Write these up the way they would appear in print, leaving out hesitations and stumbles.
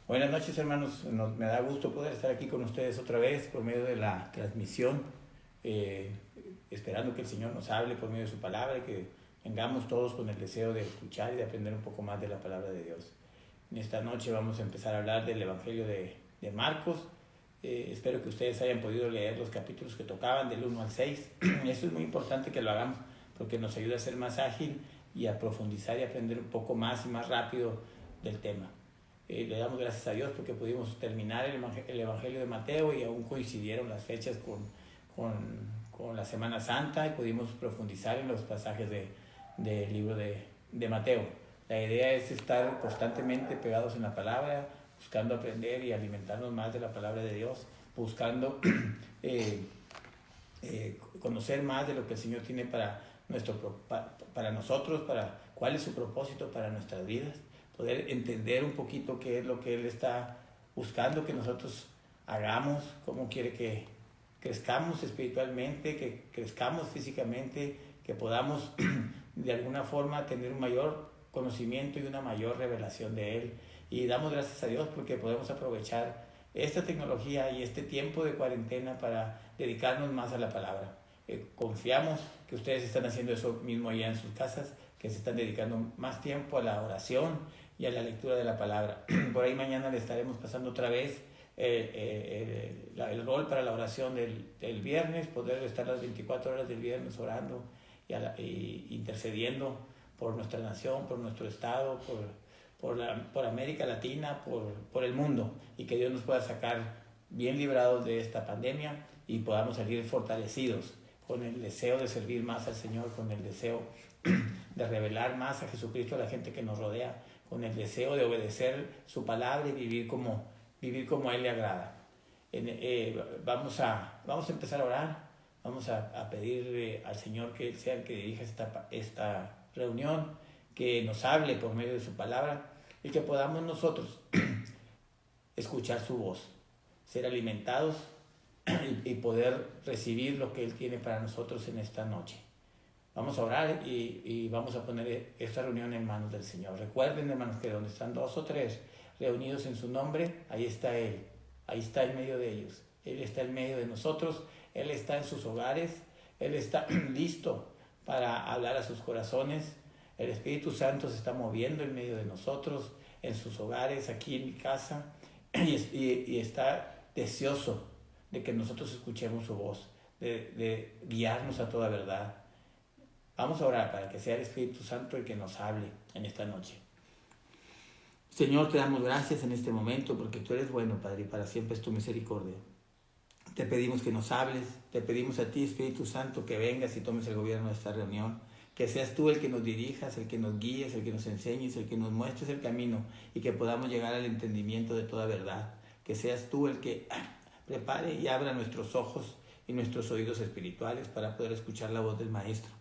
Buenas noches, hermanos. Me da gusto poder estar aquí con ustedes otra vez por medio de la transmisión, eh, esperando que el Señor nos hable por medio de su palabra y que vengamos todos con el deseo de escuchar y de aprender un poco más de la palabra de Dios. En esta noche vamos a empezar a hablar del Evangelio de Marcos. Espero que ustedes hayan podido leer los capítulos que tocaban del 1 al 6. Esto es muy importante que lo hagamos porque nos ayuda a ser más ágil y a profundizar y aprender un poco más y más rápido del tema. Le damos gracias a Dios porque pudimos terminar el Evangelio de Mateo y aún coincidieron las fechas con la Semana Santa y pudimos profundizar en los pasajes del libro de Mateo. La idea es estar constantemente pegados en la palabra, buscando aprender y alimentarnos más de la palabra de Dios, buscando conocer más de lo que el Señor tiene para nosotros, cuál es su propósito para nuestras vidas, poder entender un poquito qué es lo que Él está buscando que nosotros hagamos, cómo quiere que crezcamos espiritualmente, que crezcamos físicamente, que podamos de alguna forma tener un mayor conocimiento y una mayor revelación de Él. Y damos gracias a Dios porque podemos aprovechar esta tecnología y este tiempo de cuarentena para dedicarnos más a la palabra. Confiamos que ustedes están haciendo eso mismo allá en sus casas, que se están dedicando más tiempo a la oración y a la lectura de la palabra. Por ahí mañana le estaremos pasando otra vez el rol para la oración del viernes, poder estar las 24 horas del viernes orando y intercediendo por nuestra nación, por nuestro estado, por América Latina, por el mundo, y que Dios nos pueda sacar bien librados de esta pandemia y podamos salir fortalecidos con el deseo de servir más al Señor, con el deseo de revelar más a Jesucristo a la gente que nos rodea, con el deseo de obedecer su palabra y vivir como a Él le agrada. Vamos a empezar a orar, vamos a pedir al Señor que Él sea el que dirija esta reunión, que nos hable por medio de su palabra y que podamos nosotros escuchar su voz, ser alimentados y poder recibir lo que Él tiene para nosotros en esta noche. Vamos a orar y vamos a poner esta reunión en manos del Señor. Recuerden, hermanos, que donde están 2 o 3 reunidos en su nombre, ahí está Él, ahí está en medio de ellos. Él está en medio de nosotros, Él está en sus hogares, Él está listo para hablar a sus corazones. El Espíritu Santo se está moviendo en medio de nosotros, en sus hogares, aquí en mi casa, y está deseoso de que nosotros escuchemos su voz, de guiarnos a toda verdad. Vamos a orar para que sea el Espíritu Santo el que nos hable en esta noche. Señor, te damos gracias en este momento porque tú eres bueno, Padre, y para siempre es tu misericordia. Te pedimos que nos hables, te pedimos a ti, Espíritu Santo, que vengas y tomes el gobierno de esta reunión, que seas tú el que nos dirijas, el que nos guíes, el que nos enseñes, el que nos muestres el camino y que podamos llegar al entendimiento de toda verdad. Que seas tú el que prepare y abra nuestros ojos y nuestros oídos espirituales para poder escuchar la voz del Maestro.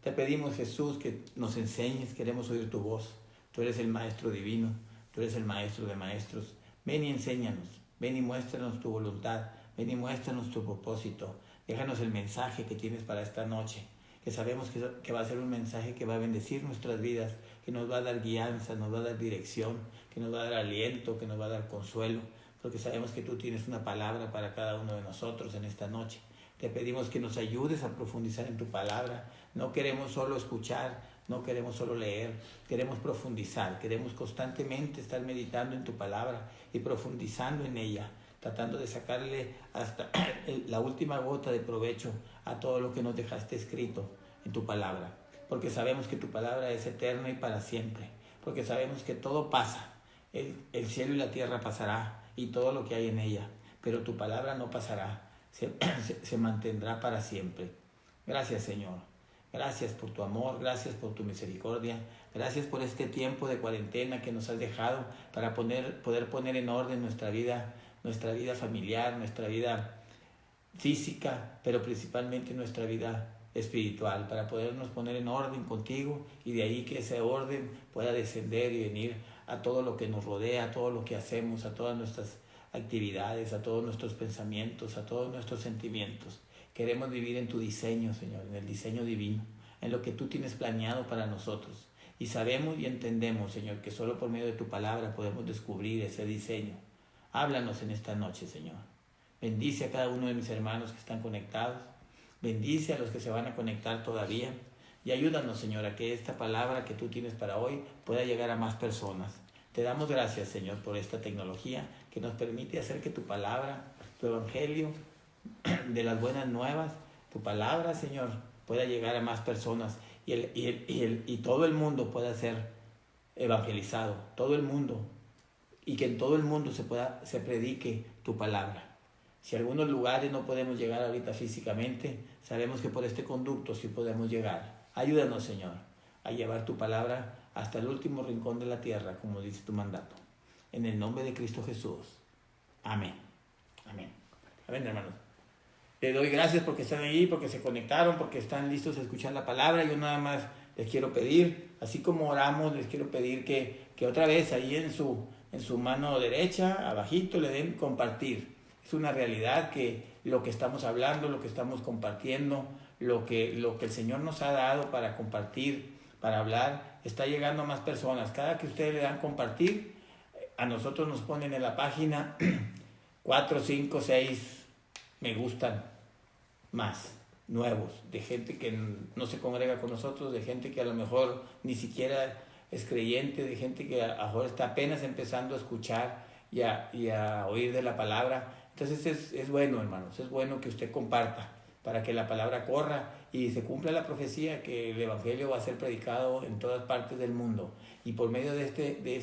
Te pedimos, Jesús, que nos enseñes, queremos oír tu voz. Tú eres el Maestro divino, tú eres el Maestro de maestros. Ven y enséñanos, ven y muéstranos tu voluntad, ven y muéstranos tu propósito. Déjanos el mensaje que tienes para esta noche, que sabemos que va a ser un mensaje que va a bendecir nuestras vidas, que nos va a dar guianza, nos va a dar dirección, que nos va a dar aliento, que nos va a dar consuelo, porque sabemos que tú tienes una palabra para cada uno de nosotros en esta noche. Te pedimos que nos ayudes a profundizar en tu palabra. No queremos solo escuchar, no queremos solo leer, queremos profundizar, queremos constantemente estar meditando en tu palabra y profundizando en ella, tratando de sacarle hasta la última gota de provecho a todo lo que nos dejaste escrito en tu palabra. Porque sabemos que tu palabra es eterna y para siempre. Porque sabemos que todo pasa. El cielo y la tierra pasará y todo lo que hay en ella. Pero tu palabra no pasará. Se mantendrá para siempre. Gracias, Señor. Gracias por tu amor, gracias por tu misericordia, gracias por este tiempo de cuarentena que nos has dejado para poder poner en orden nuestra vida familiar, nuestra vida física, pero principalmente nuestra vida espiritual, para podernos poner en orden contigo y de ahí que ese orden pueda descender y venir a todo lo que nos rodea, a todo lo que hacemos, a todas nuestras actividades, a todos nuestros pensamientos, a todos nuestros sentimientos. Queremos vivir en tu diseño, Señor, en el diseño divino, en lo que tú tienes planeado para nosotros. Y sabemos y entendemos, Señor, que solo por medio de tu palabra podemos descubrir ese diseño. Háblanos en esta noche, Señor. Bendice a cada uno de mis hermanos que están conectados. Bendice a los que se van a conectar todavía. Y ayúdanos, Señor, a que esta palabra que tú tienes para hoy pueda llegar a más personas. Te damos gracias, Señor, por esta tecnología que nos permite hacer que tu palabra, tu evangelio de las buenas nuevas, tu palabra, Señor, pueda llegar a más personas y todo el mundo pueda ser evangelizado, todo el mundo, y que en todo el mundo se predique tu palabra. Si a algunos lugares no podemos llegar ahorita físicamente, sabemos que por este conducto sí podemos llegar. Ayúdanos, Señor, a llevar tu palabra hasta el último rincón de la tierra, como dice tu mandato. En el nombre de Cristo Jesús. Amén. Amén. Amén, hermanos. Les doy gracias porque están ahí, porque se conectaron, porque están listos a escuchar la palabra. Yo nada más les quiero pedir, así como oramos, les quiero pedir que otra vez ahí en su mano derecha, abajito, le den compartir. Es una realidad que lo que estamos hablando, lo que estamos compartiendo, lo que el Señor nos ha dado para compartir, para hablar, está llegando a más personas. Cada que ustedes le dan compartir, a nosotros nos ponen en la página 4, 5, 6 me gustan más, nuevos, de gente que no se congrega con nosotros, de gente que a lo mejor ni siquiera es creyente, de gente que a lo mejor está apenas empezando a escuchar y a oír de la palabra. Entonces es bueno, hermanos, es bueno que usted comparta para que la palabra corra y se cumpla la profecía que el evangelio va a ser predicado en todas partes del mundo. Y por medio de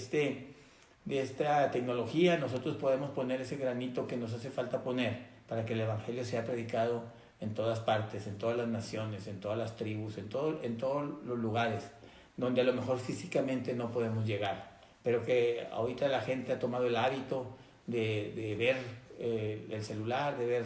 esta tecnología nosotros podemos poner ese granito que nos hace falta poner para que el evangelio sea predicado en todas partes, en todas las naciones, en todas las tribus, en todos los lugares donde a lo mejor físicamente no podemos llegar, pero que ahorita la gente ha tomado el hábito de ver el celular, de ver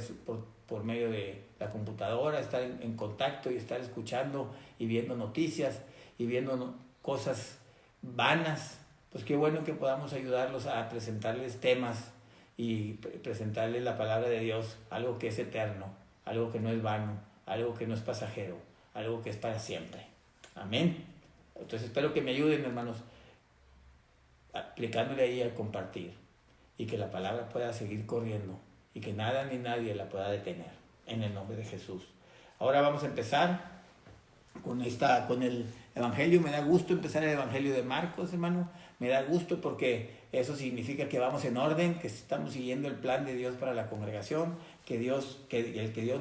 por medio de la computadora, estar en contacto y estar escuchando y viendo noticias y viendo cosas vanas. Pues qué bueno que podamos ayudarlos a presentarles temas y presentarles la palabra de Dios, algo que es eterno, algo que no es vano, algo que no es pasajero, algo que es para siempre. Amén. Entonces espero que me ayuden, hermanos, aplicándole ahí a compartir y que la palabra pueda seguir corriendo y que nada ni nadie la pueda detener, en el nombre de Jesús. Ahora vamos a empezar con el Evangelio. Me da gusto empezar el Evangelio de Marcos, hermano. Me da gusto porque eso significa que vamos en orden, que estamos siguiendo el plan de Dios para la congregación, que Dios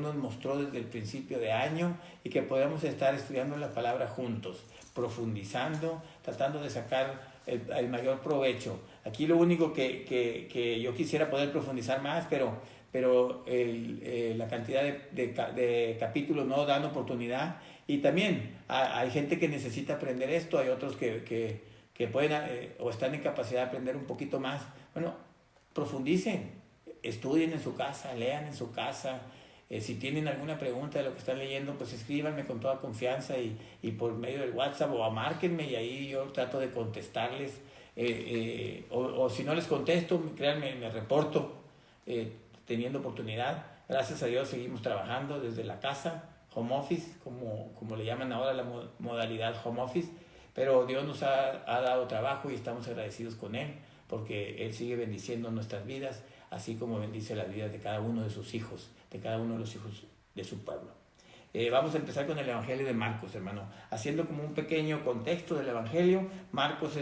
nos mostró desde el principio de año, y que podemos estar estudiando la palabra juntos, profundizando, tratando de sacar el mayor provecho. Aquí lo único que yo quisiera poder profundizar más, pero la cantidad de capítulos no dan oportunidad. Y también hay gente que necesita aprender esto, hay otros que pueden o están en capacidad de aprender un poquito más. Bueno, profundicen, estudien en su casa, lean en su casa. Si tienen alguna pregunta de lo que están leyendo, pues escríbanme con toda confianza y por medio del WhatsApp, o márquenme y ahí yo trato de contestarles. O si no les contesto, créanme, me reporto teniendo oportunidad. Gracias a Dios seguimos trabajando desde la casa, home office, como le llaman ahora la modalidad home office, pero Dios nos ha dado trabajo y estamos agradecidos con Él, porque Él sigue bendiciendo nuestras vidas, así como bendice las vidas de cada uno de sus hijos, de cada uno de los hijos de su pueblo. Vamos a empezar con el Evangelio de Marcos, hermano, haciendo como un pequeño contexto del Evangelio. Marcos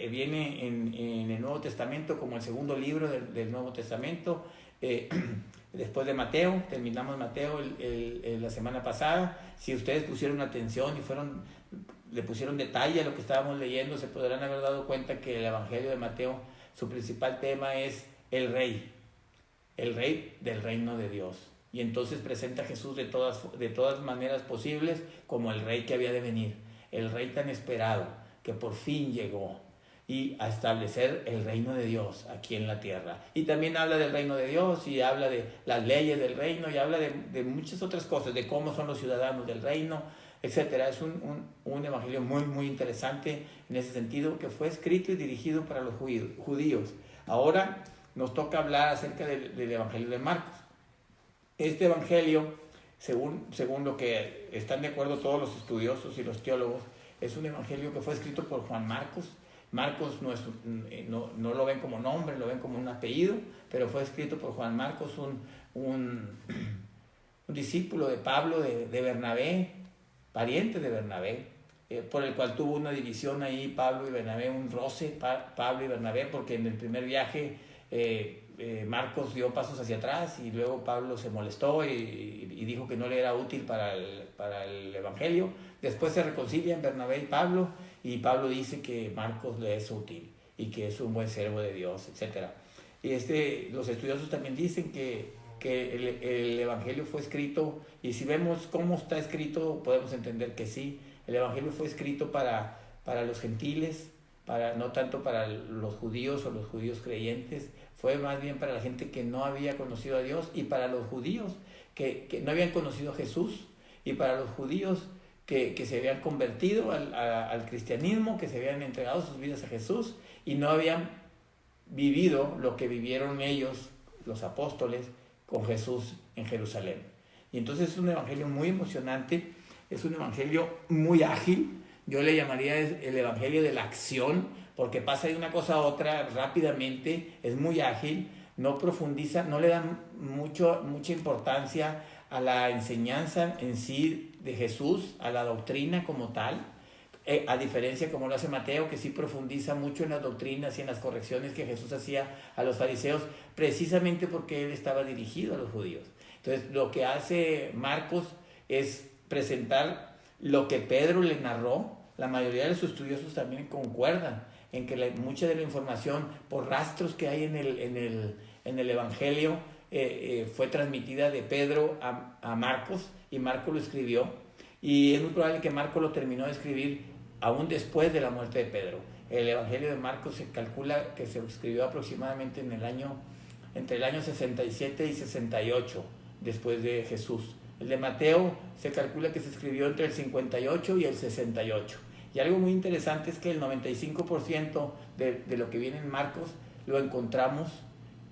viene en el Nuevo Testamento como el segundo libro del Nuevo Testamento, después de Mateo. Terminamos Mateo la semana pasada. Si ustedes pusieron atención y le pusieron detalle a lo que estábamos leyendo, se podrán haber dado cuenta que el Evangelio de Mateo, su principal tema es el rey del reino de Dios. Y entonces presenta a Jesús de todas maneras posibles como el rey que había de venir, el rey tan esperado que por fin llegó y a establecer el reino de Dios aquí en la tierra. Y también habla del reino de Dios y habla de las leyes del reino y habla de muchas otras cosas, de cómo son los ciudadanos del reino, etcétera. Es un evangelio muy, muy interesante en ese sentido, que fue escrito y dirigido para los judíos. Ahora nos toca hablar acerca del evangelio de Marcos. Este evangelio, según lo que están de acuerdo todos los estudiosos y los teólogos, es un evangelio que fue escrito por Juan Marcos. Marcos no lo ven como nombre, lo ven como un apellido, pero fue escrito por Juan Marcos, un discípulo de Pablo, de Bernabé, pariente de Bernabé, por el cual tuvo una división ahí Pablo y Bernabé, un roce Pablo y Bernabé, porque en el primer viaje Marcos dio pasos hacia atrás y luego Pablo se molestó y dijo que no le era útil para el evangelio. Después se reconcilian Bernabé y Pablo dice que Marcos le es útil y que es un buen siervo de Dios, etc. Y los estudiosos también dicen que el evangelio fue escrito, y si vemos cómo está escrito podemos entender que sí, el evangelio fue escrito para los gentiles, no tanto para los judíos o los judíos creyentes, fue más bien para la gente que no había conocido a Dios, y para los judíos que no habían conocido a Jesús, y para los judíos que se habían convertido al cristianismo, que se habían entregado sus vidas a Jesús y no habían vivido lo que vivieron ellos, los apóstoles, con Jesús en Jerusalén. Y entonces es un evangelio muy emocionante, es un evangelio muy ágil. Yo le llamaría el evangelio de la acción, porque pasa de una cosa a otra rápidamente, es muy ágil, no profundiza, no le da mucha importancia a la enseñanza en sí de Jesús, a la doctrina como tal, a diferencia como lo hace Mateo, que sí profundiza mucho en las doctrinas y en las correcciones que Jesús hacía a los fariseos, precisamente porque él estaba dirigido a los judíos. Entonces, lo que hace Marcos es presentar lo que Pedro le narró. La mayoría de los estudiosos también concuerdan en que mucha de la información, por rastros que hay en el Evangelio, fue transmitida de Pedro a Marcos, y Marcos lo escribió, y es muy probable que Marcos lo terminó de escribir aún después de la muerte de Pedro. El Evangelio de Marcos se calcula que se escribió aproximadamente entre el año 67 y 68 después de Jesús. El de Mateo se calcula que se escribió entre el 58 y el 68. Y algo muy interesante es que el 95% de lo que viene en Marcos lo encontramos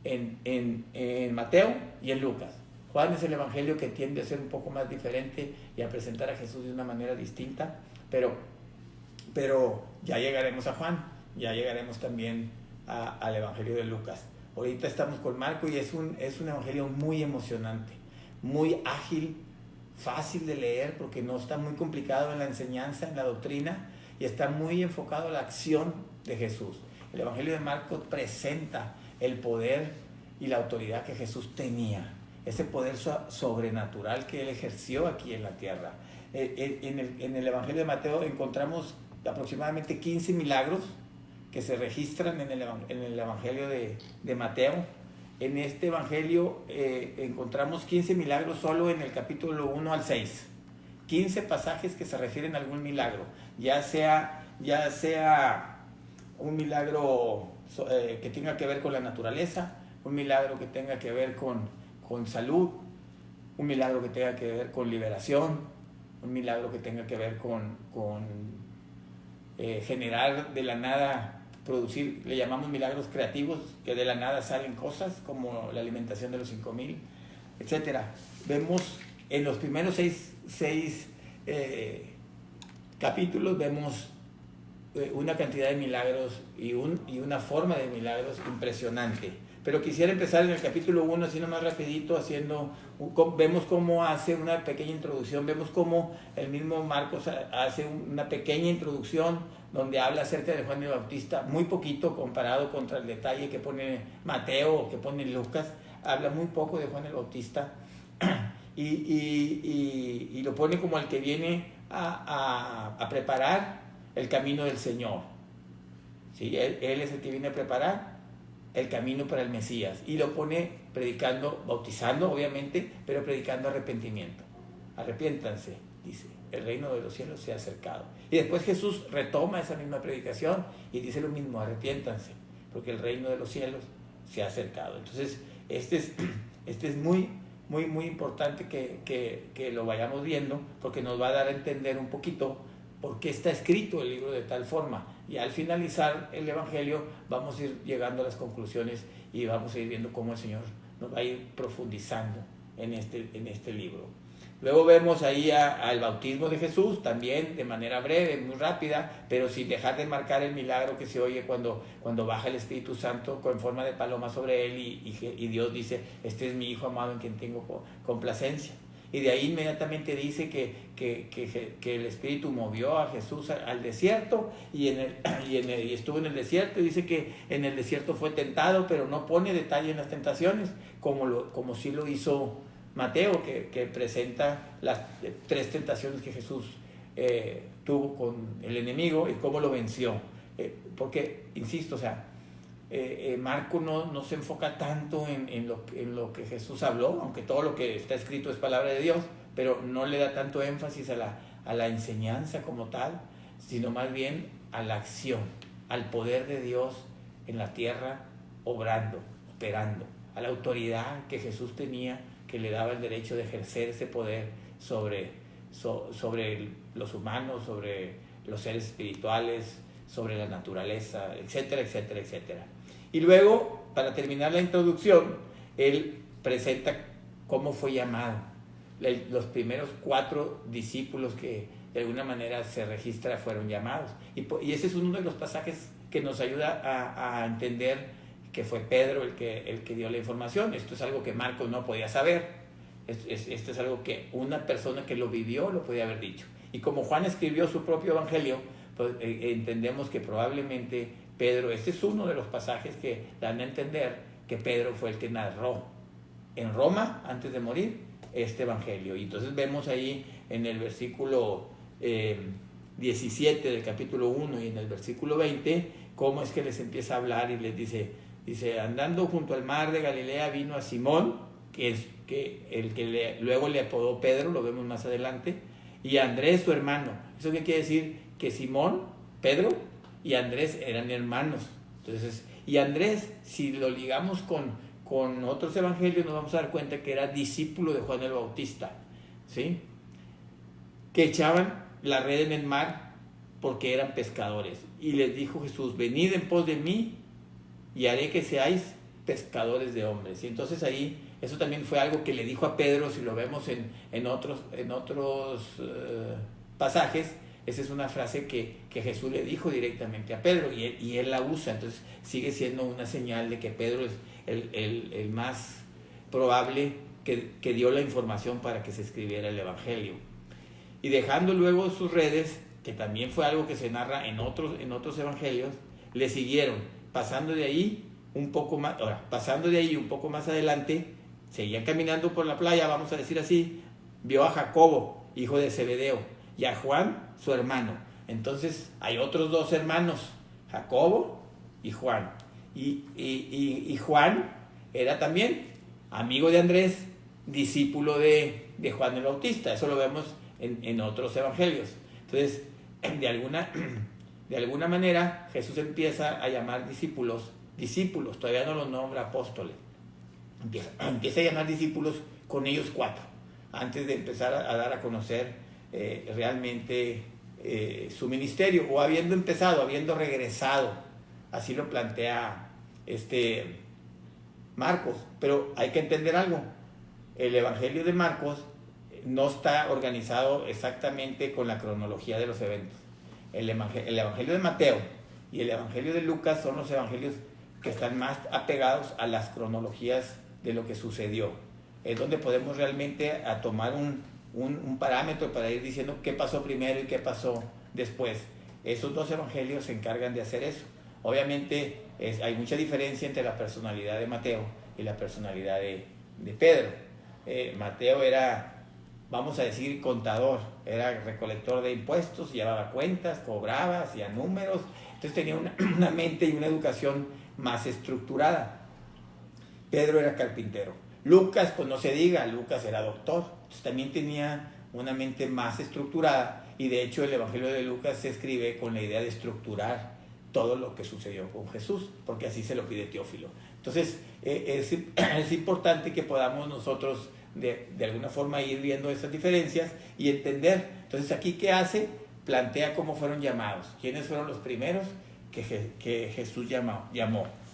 en Mateo y en Lucas. Juan es el evangelio que tiende a ser un poco más diferente y a presentar a Jesús de una manera distinta, pero ya llegaremos a Juan, ya llegaremos también al evangelio de Lucas. Ahorita estamos con Marcos y es un evangelio muy emocionante, muy ágil, fácil de leer porque no está muy complicado en la enseñanza, en la doctrina, y está muy enfocado a la acción de Jesús. El evangelio de Marcos presenta el poder y la autoridad que Jesús tenía, ese poder sobrenatural que él ejerció aquí en la tierra. En el evangelio de Mateo encontramos aproximadamente 15 milagros que se registran en el evangelio de Mateo. En este evangelio encontramos 15 milagros solo en el capítulo 1 al 6. 15 pasajes que se refieren a algún milagro, ya sea un milagro que tenga que ver con la naturaleza, un milagro que tenga que ver con salud, un milagro que tenga que ver con liberación, un milagro que tenga que ver con generar de la nada, producir, le llamamos milagros creativos, que de la nada salen cosas como la alimentación de los 5,000, etc. Vemos en los primeros seis capítulos, vemos una cantidad de milagros y una forma de milagros impresionante. Pero quisiera empezar en el capítulo 1, así nomás rapidito, vemos cómo hace una pequeña introducción, vemos cómo el mismo Marcos hace una pequeña introducción donde habla acerca de Juan el Bautista, muy poquito comparado contra el detalle que pone Mateo o que pone Lucas, habla muy poco de Juan el Bautista y lo pone como el que viene a preparar el camino del Señor. ¿Sí? Él es el que viene a preparar el camino para el Mesías, y lo pone predicando, bautizando obviamente, pero predicando arrepentimiento. Arrepiéntanse, dice, el reino de los cielos se ha acercado. Y después Jesús retoma esa misma predicación y dice lo mismo: arrepiéntanse, porque el reino de los cielos se ha acercado. Entonces, este es muy, muy, muy importante que lo vayamos viendo, porque nos va a dar a entender un poquito por qué está escrito el libro de tal forma. Y al finalizar el Evangelio vamos a ir llegando a las conclusiones y vamos a ir viendo cómo el Señor nos va a ir profundizando en este libro. Luego vemos ahí al bautismo de Jesús, también de manera breve, muy rápida, pero sin dejar de marcar el milagro que se oye cuando baja el Espíritu Santo con forma de paloma sobre él y Dios dice, este es mi Hijo amado en quien tengo complacencia. Y de ahí inmediatamente dice que el Espíritu movió a Jesús al desierto y estuvo en el desierto, y dice que en el desierto fue tentado, pero no pone detalle en las tentaciones, como sí lo hizo Mateo, que presenta las 3 tentaciones que Jesús tuvo con el enemigo y cómo lo venció. Porque, insisto, o sea, Marco no se enfoca tanto en lo que Jesús habló, aunque todo lo que está escrito es palabra de Dios, pero no le da tanto énfasis a la enseñanza como tal, sino más bien a la acción, al poder de Dios en la tierra, obrando, operando, a la autoridad que Jesús tenía, que le daba el derecho de ejercer ese poder sobre los humanos, sobre los seres espirituales, sobre la naturaleza, etcétera, etcétera, etcétera. Y luego, para terminar la introducción, él presenta cómo fue llamado. Los primeros 4 discípulos que de alguna manera se registra fueron llamados. Y ese es uno de los pasajes que nos ayuda a entender que fue Pedro el que dio la información. Esto es algo que Marcos no podía saber. Esto es algo que una persona que lo vivió lo podía haber dicho. Y como Juan escribió su propio evangelio, pues entendemos que probablemente Pedro, este es uno de los pasajes que dan a entender que Pedro fue el que narró en Roma, antes de morir, este evangelio. Y entonces vemos ahí en el versículo 17 del capítulo 1 y en el versículo 20, cómo es que les empieza a hablar y les dice, andando junto al mar de Galilea vino a Simón, luego le apodó Pedro, lo vemos más adelante, y a Andrés su hermano. ¿Eso qué quiere decir? Que Simón, Pedro y Andrés eran hermanos. Entonces, y Andrés, si lo ligamos con otros evangelios, nos vamos a dar cuenta que era discípulo de Juan el Bautista, ¿sí? Que echaban la red en el mar porque eran pescadores. Y les dijo Jesús, venid en pos de mí y haré que seáis pescadores de hombres. Y entonces ahí, eso también fue algo que le dijo a Pedro, si lo vemos en otros pasajes. Esa es una frase que Jesús le dijo directamente a Pedro y él la usa. Entonces sigue siendo una señal de que Pedro es el más probable que dio la información para que se escribiera el evangelio. Y dejando luego sus redes, que también fue algo que se narra en otros evangelios, le siguieron. Pasando de ahí un poco más adelante, seguían caminando por la playa, vamos a decir así, vio a Jacobo, hijo de Zebedeo, y a Juan, su hermano. Entonces hay otros 2 hermanos, Jacobo y Juan. Y Juan era también amigo de Andrés, discípulo de Juan el Bautista. Eso lo vemos en otros evangelios. Entonces, de alguna manera, Jesús empieza a llamar discípulos, todavía no los nombra apóstoles. Empieza a llamar discípulos con ellos 4, antes de empezar a dar a conocer realmente su ministerio, o habiendo regresado. Así lo plantea Marcos. Pero hay que entender algo: el evangelio de Marcos no está organizado exactamente con la cronología de los eventos. El evangelio de Mateo y el evangelio de Lucas son los evangelios que están más apegados a las cronologías de lo que sucedió. Es donde podemos realmente tomar un parámetro para ir diciendo qué pasó primero y qué pasó después. Esos 2 evangelios se encargan de hacer eso. Obviamente hay mucha diferencia entre la personalidad de Mateo y la personalidad de Pedro. Mateo era, vamos a decir, contador, era recolector de impuestos, llevaba cuentas, cobraba, hacía números, entonces tenía una mente y una educación más estructurada. Pedro era carpintero. Lucas, pues no se diga, Lucas era doctor, entonces también tenía una mente más estructurada, y de hecho el evangelio de Lucas se escribe con la idea de estructurar todo lo que sucedió con Jesús, porque así se lo pide Teófilo. Entonces es importante que podamos nosotros de alguna forma ir viendo esas diferencias y entender. Entonces aquí, ¿qué hace? Plantea cómo fueron llamados, quiénes fueron los primeros que Jesús llamó.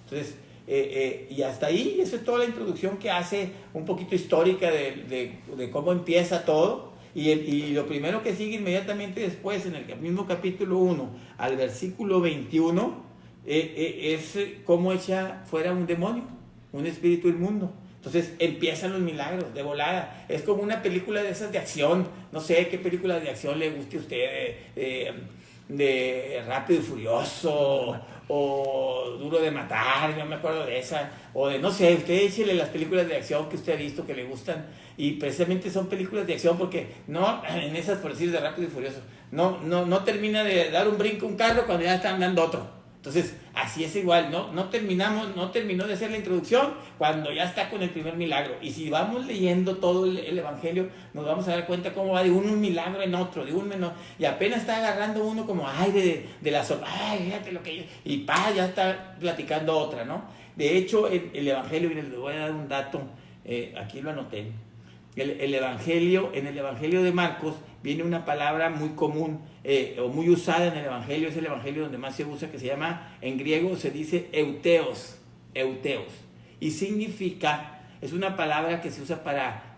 Entonces Y hasta ahí, esa es toda la introducción que hace, un poquito histórica de cómo empieza todo. Y lo primero que sigue inmediatamente después, en el mismo capítulo 1, al versículo 21, es cómo echa fuera un demonio, un espíritu inmundo. Entonces empiezan los milagros de volada. Es como una película de esas de acción. No sé qué película de acción le guste a usted, de Rápido y Furioso, o Duro de Matar, yo me acuerdo de esa, o de, no sé, usted échele las películas de acción que usted ha visto que le gustan, y precisamente son películas de acción porque no, en esas, por decir, de Rápido y Furioso, no termina de dar un brinco un carro cuando ya están dando otro. Entonces, así es igual, no terminó de hacer la introducción cuando ya está con el primer milagro. Y si vamos leyendo todo el Evangelio, nos vamos a dar cuenta cómo va de un milagro en otro, y apenas está agarrando uno como, de la sopa, fíjate lo que... Y ya está platicando otra, ¿no? De hecho, el Evangelio, miren, les voy a dar un dato, aquí lo anoté. En el Evangelio de Marcos viene una palabra muy común o muy usada en el Evangelio, es el Evangelio donde más se usa, que se llama, en griego se dice euteos, y significa, es una palabra que se usa para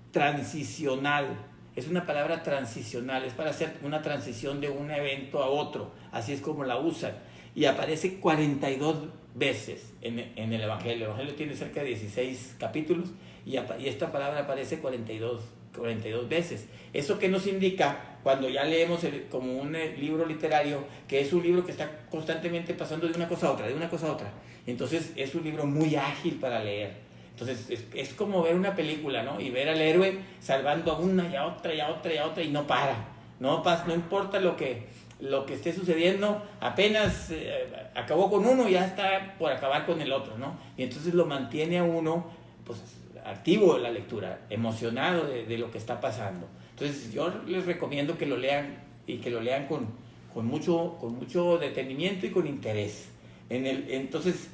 transicional, es una palabra transicional, es para hacer una transición de un evento a otro, así es como la usan, y aparece 42 veces en el Evangelio. El Evangelio tiene cerca de 16 capítulos, y esta palabra aparece 42 veces. ¿Eso qué nos indica? Cuando ya leemos como un libro literario, que es un libro que está constantemente pasando de una cosa a otra. Entonces es un libro muy ágil para leer. Entonces es como ver una película, ¿no? Y ver al héroe salvando a una y a otra y no para. No importa lo que esté sucediendo, apenas acabó con uno y ya está por acabar con el otro, ¿no? Y entonces lo mantiene a uno, pues, activo la lectura, emocionado de lo que está pasando. Entonces yo les recomiendo que lo lean, y que lo lean con mucho detenimiento y con interés. Entonces,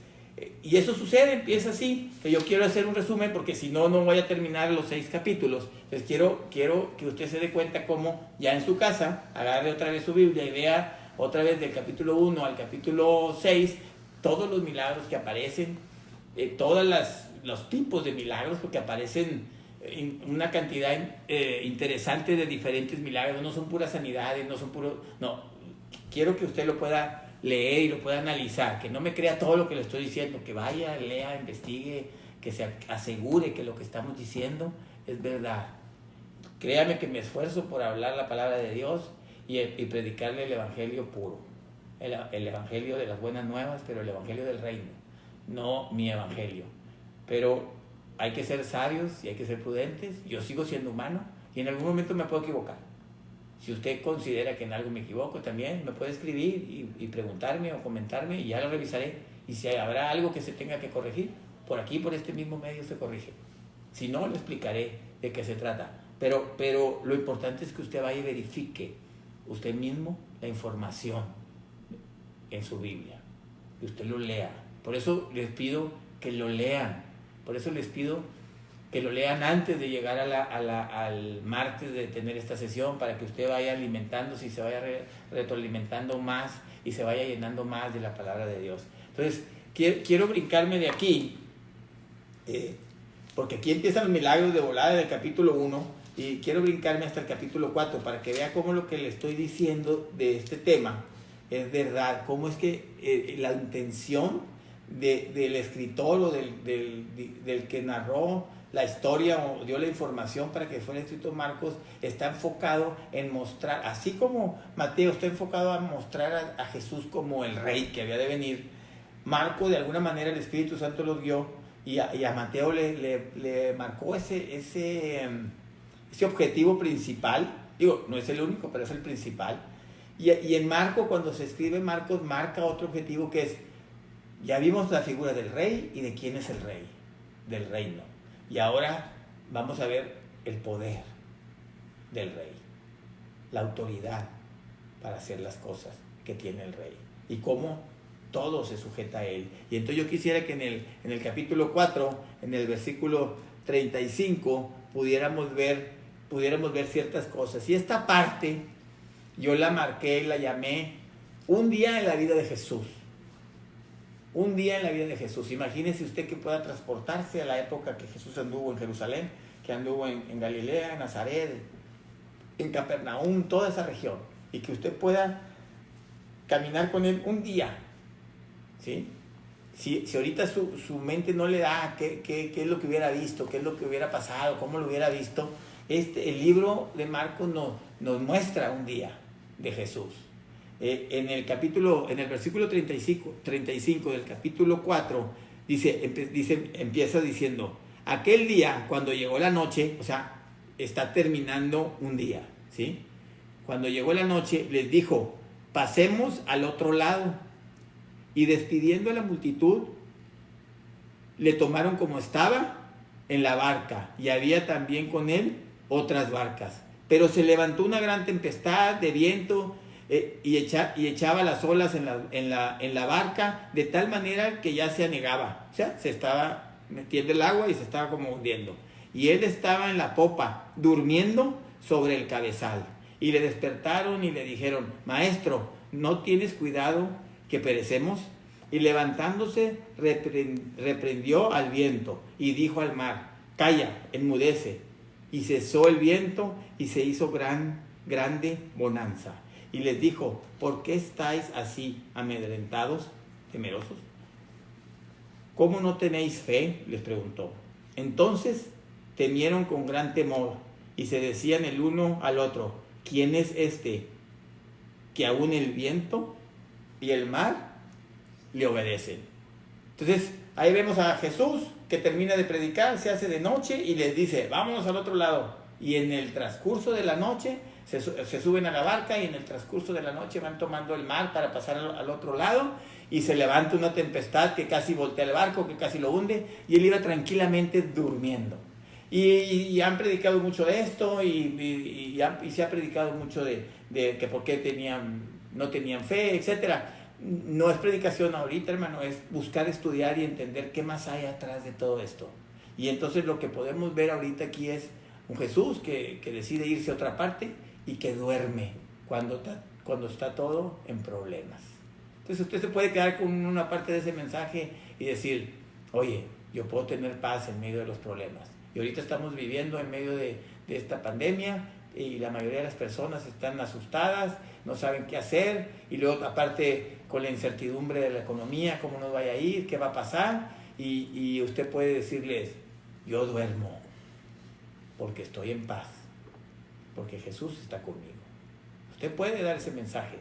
y eso sucede, empieza así, que yo quiero hacer un resumen porque si no voy a terminar los 6 capítulos. Entonces quiero que usted se dé cuenta cómo ya en su casa agarre otra vez su Biblia y vea otra vez del capítulo 1 al capítulo 6 todos los milagros que aparecen, todos los tipos de milagros, porque aparecen una cantidad interesante de diferentes milagros. No son puras sanidades, quiero que usted lo pueda leer y lo pueda analizar, que no me crea todo lo que le estoy diciendo, que vaya, lea, investigue, que se asegure que lo que estamos diciendo es verdad. Créame que me esfuerzo por hablar la palabra de Dios y predicarle el Evangelio puro, el Evangelio de las buenas nuevas, pero el Evangelio del reino, no mi Evangelio. Pero hay que ser sabios y hay que ser prudentes. Yo sigo siendo humano y en algún momento me puedo equivocar. Si usted considera que en algo me equivoco, también me puede escribir y preguntarme o comentarme, y ya lo revisaré. Y si habrá algo que se tenga que corregir, por aquí, por este mismo medio se corrige. Si no, lo explicaré de qué se trata. Pero lo importante es que usted vaya y verifique usted mismo la información en su Biblia, que usted lo lea. Por eso les pido que lo lean. Por eso les pido que lo lean antes de llegar al martes de tener esta sesión, para que usted vaya alimentándose y se vaya retroalimentando más y se vaya llenando más de la palabra de Dios. Entonces, quiero brincarme de aquí, porque aquí empiezan los milagros de volada del capítulo 1, y quiero brincarme hasta el capítulo 4 para que vea cómo lo que le estoy diciendo de este tema es verdad, cómo es que la intención del escritor o del que narró la historia o dio la información para que fuera escrito Marcos, está enfocado en mostrar, así como Mateo está enfocado a mostrar a Jesús como el rey que había de venir. Marco, de alguna manera, el Espíritu Santo lo guió y a Mateo le marcó ese objetivo principal. Digo, no es el único, pero es el principal. Y en Marco, cuando se escribe Marcos, marca otro objetivo, que es: ya vimos la figura del rey y de quién es el rey del reino. Y ahora vamos a ver el poder del rey, la autoridad para hacer las cosas que tiene el rey y cómo todo se sujeta a él. Y entonces yo quisiera que en el capítulo 4, en el versículo 35, pudiéramos ver ciertas cosas. Y esta parte yo la marqué, la llamé un día en la vida de Jesús. Un día en la vida de Jesús. Imagínese usted que pueda transportarse a la época que Jesús anduvo en Jerusalén, que anduvo en Galilea, en Nazaret, en Capernaum, toda esa región. Y que usted pueda caminar con él un día. ¿Sí? Si ahorita su mente no le da qué es lo que hubiera visto, qué es lo que hubiera pasado, cómo lo hubiera visto, el libro de Marcos nos muestra un día de Jesús. En el versículo 35 del capítulo 4, empieza diciendo, aquel día cuando llegó la noche, o sea, está terminando un día, ¿sí? Cuando llegó la noche, les dijo, pasemos al otro lado. Y despidiendo a la multitud, le tomaron como estaba en la barca, y había también con él otras barcas. Pero se levantó una gran tempestad de viento y echaba las olas en la barca, de tal manera que ya se anegaba. O sea, se estaba metiendo el agua y se estaba como hundiendo. Y él estaba en la popa, durmiendo sobre el cabezal. Y le despertaron y le dijeron, Maestro, ¿no tienes cuidado que perecemos? Y levantándose reprendió al viento y dijo al mar, calla, enmudece. Y cesó el viento y se hizo grande bonanza. Y les dijo, ¿por qué estáis así amedrentados, temerosos? ¿Cómo no tenéis fe?, les preguntó. Entonces temieron con gran temor y se decían el uno al otro, ¿quién es este que aún el viento y el mar le obedecen? Entonces ahí vemos a Jesús que termina de predicar, se hace de noche y les dice, vámonos al otro lado. Y en el transcurso de la noche se suben a la barca y en el transcurso de la noche van tomando el mar para pasar al otro lado, y se levanta una tempestad que casi voltea el barco, que casi lo hunde, y él iba tranquilamente durmiendo. Y han predicado mucho de esto y se ha predicado mucho de que por qué no tenían fe, etcétera. No es predicación ahorita, hermano, es buscar estudiar y entender qué más hay atrás de todo esto. Y entonces lo que podemos ver ahorita aquí es un Jesús que decide irse a otra parte y que duerme cuando está todo en problemas. Entonces usted se puede quedar con una parte de ese mensaje y decir, oye, yo puedo tener paz en medio de los problemas. Y ahorita estamos viviendo en medio de esta pandemia y la mayoría de las personas están asustadas, no saben qué hacer, y luego aparte con la incertidumbre de la economía, cómo nos vaya a ir, qué va a pasar, y usted puede decirles, yo duermo porque estoy en paz, porque Jesús está conmigo. Usted puede dar ese mensaje,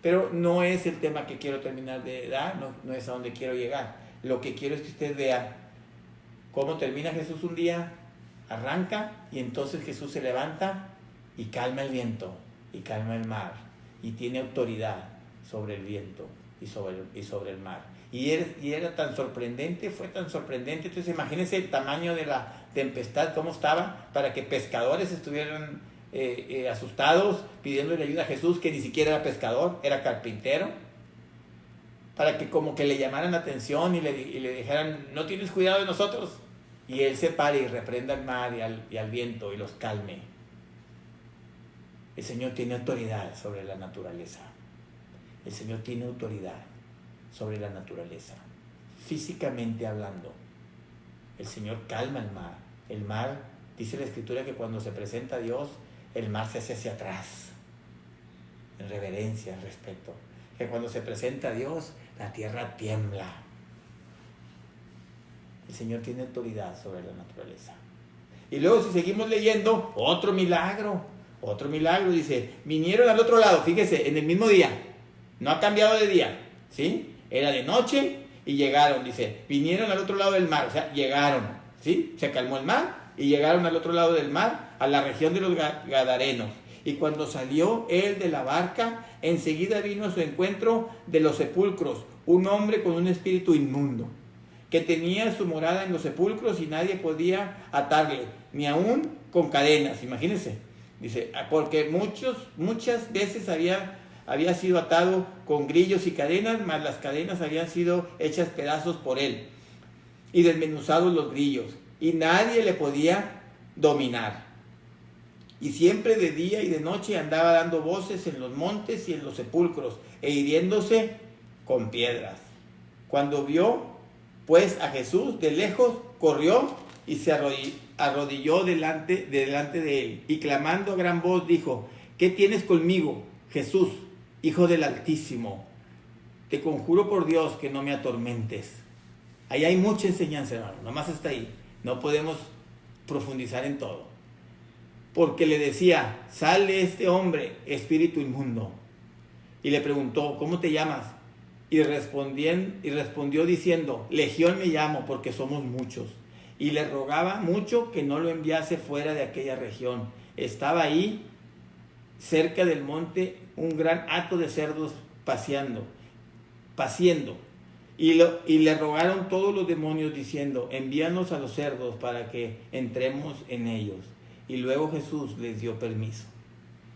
pero no es el tema que quiero terminar de dar, no es a donde quiero llegar. Lo que quiero es que usted vea cómo termina Jesús un día, arranca, y entonces Jesús se levanta y calma el viento y calma el mar y tiene autoridad sobre el viento y sobre el mar. Y era tan sorprendente, fue tan sorprendente. Entonces imagínense el tamaño de la tempestad, cómo estaba, para que pescadores estuvieran asustados, pidiéndole ayuda a Jesús, que ni siquiera era pescador, era carpintero, para que como que le llamaran la atención y le dijeran, no tienes cuidado de nosotros. Y él se pare y reprenda al mar y al viento y los calme. El Señor tiene autoridad sobre la naturaleza. El Señor tiene autoridad sobre la naturaleza. Físicamente hablando, el Señor calma el mar. El mar, dice la Escritura, que cuando se presenta a Dios, el mar se hace hacia atrás, en reverencia, en respeto. Que cuando se presenta a Dios, la tierra tiembla. El Señor tiene autoridad sobre la naturaleza. Y luego, si seguimos leyendo, otro milagro, dice, vinieron al otro lado, fíjese, en el mismo día, no ha cambiado de día, ¿sí? Era de noche y llegaron, dice, vinieron al otro lado del mar, o sea, llegaron, ¿sí? Se calmó el mar y llegaron al otro lado del mar, a la región de los Gadarenos. Y cuando salió él de la barca, enseguida vino a su encuentro de los sepulcros un hombre con un espíritu inmundo, que tenía su morada en los sepulcros y nadie podía atarle, ni aún con cadenas, imagínense. Dice, porque muchas veces había sido atado con grillos y cadenas, mas las cadenas habían sido hechas pedazos por él, y desmenuzados los grillos, y nadie le podía dominar. Y siempre de día y de noche andaba dando voces en los montes y en los sepulcros, e hiriéndose con piedras. Cuando vio pues a Jesús de lejos, corrió y se arrodilló delante de él, y clamando a gran voz dijo: ¿qué tienes conmigo, Jesús, Hijo del Altísimo? Te conjuro por Dios que no me atormentes. Ahí hay mucha enseñanza, hermano, nomás hasta ahí. No podemos profundizar en todo. Porque le decía: sale este hombre, espíritu inmundo. Y le preguntó: ¿cómo te llamas? Y respondió diciendo: Legión me llamo, porque somos muchos. Y le rogaba mucho que no lo enviase fuera de aquella región. Estaba ahí, cerca del monte, un gran hato de cerdos paciendo. Y le rogaron todos los demonios diciendo: envíanos a los cerdos para que entremos en ellos. Y luego Jesús les dio permiso.